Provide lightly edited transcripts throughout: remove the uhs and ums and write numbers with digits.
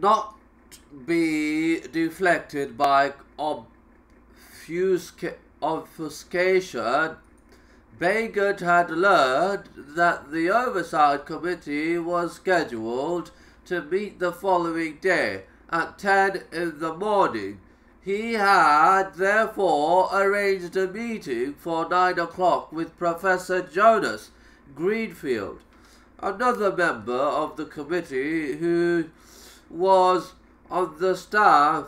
not be deflected by obfuscation. Bagot had learned that the Oversight Committee was scheduled to meet the following day at 10 in the morning. He had therefore arranged a meeting for 9 o'clock with Professor Jonas Greenfield, another member of the committee who was on the staff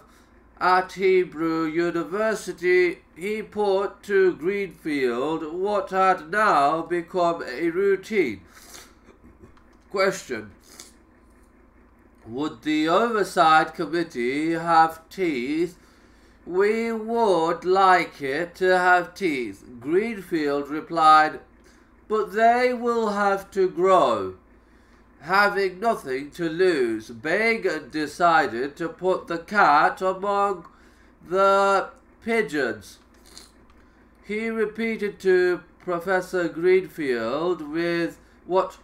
at Hebrew University. He put to Greenfield what had now become a routine question. Would the Oversight Committee have teeth? We would like it to have teeth, Greenfield replied, but they will have to grow. Having nothing to lose, Bagot decided to put the cat among the pigeons. He repeated to Professor Greenfield with what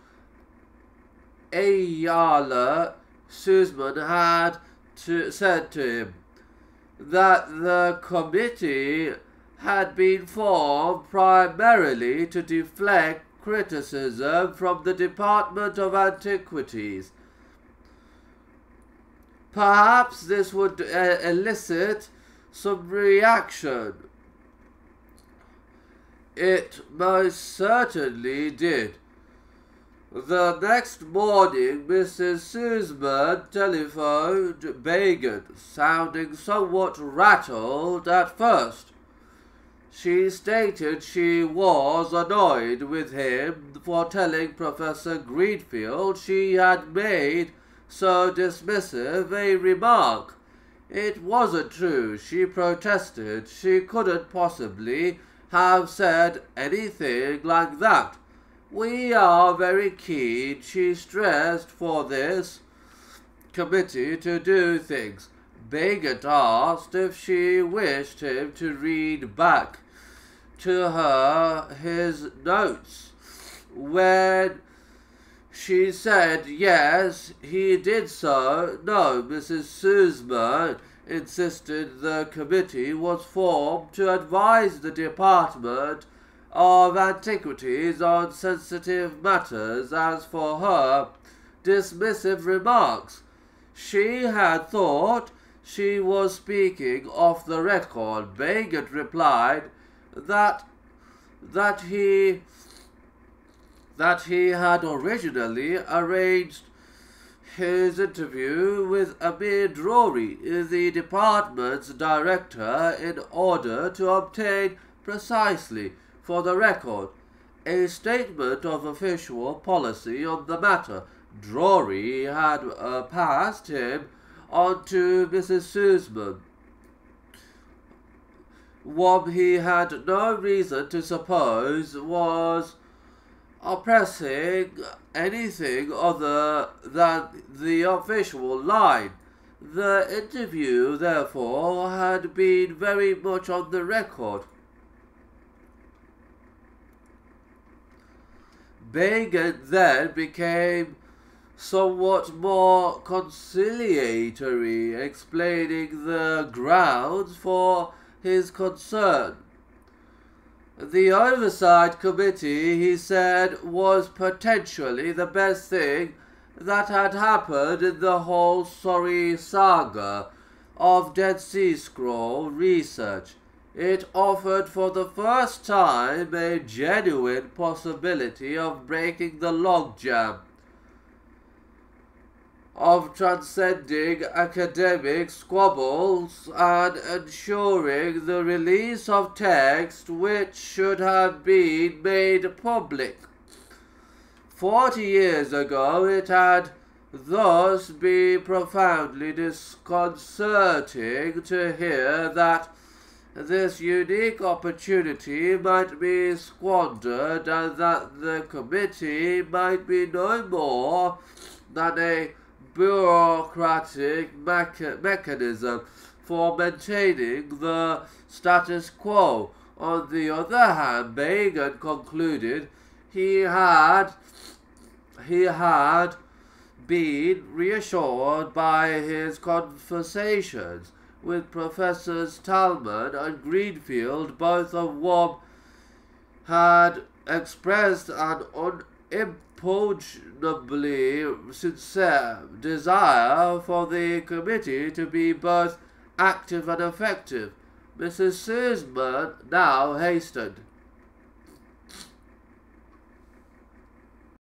Ayala Sussman had said to him, that the committee had been formed primarily to deflect criticism from the Department of Antiquities. Perhaps this would elicit some reaction. It most certainly did. The next morning, Mrs. Sussman telephoned Bagot, sounding somewhat rattled at first. She stated she was annoyed with him for telling Professor Greenfield she had made so dismissive a remark. It wasn't true, she protested. She couldn't possibly have said anything like that. We are very keen, she stressed, for this committee to do things. Bagot asked if she wished him to read back to her his notes. When she said yes, he did so. No, Mrs. Sussman insisted the committee was formed to advise the Department of Antiquities on sensitive matters. As for her dismissive remarks, she had thought she was speaking off the record. Bagot replied that he had originally arranged his interview with Amir Drury, the department's director, in order to obtain precisely for the record a statement of official policy on the matter. Drury had passed him on to Mrs. Sussman, whom he had no reason to suppose was oppressing anything other than the official line. The interview, therefore, had been very much on the record. Bagot then became somewhat more conciliatory, explaining the grounds for his concern. The Oversight Committee, he said, was potentially the best thing that had happened in the whole sorry saga of Dead Sea Scroll research. It offered for the first time a genuine possibility of breaking the logjam, of transcending academic squabbles and ensuring the release of text which should have been made public. 40 years ago it had thus been profoundly disconcerting to hear that this unique opportunity might be squandered and that the committee might be no more than a bureaucratic mechanism for maintaining the status quo. On the other hand, Bagot concluded he had been reassured by his conversations with Professors Talman and Greenfield, both of whom had expressed an unimpugnably sincere desire for the committee to be both active and effective. Mrs. Searsman now hastened.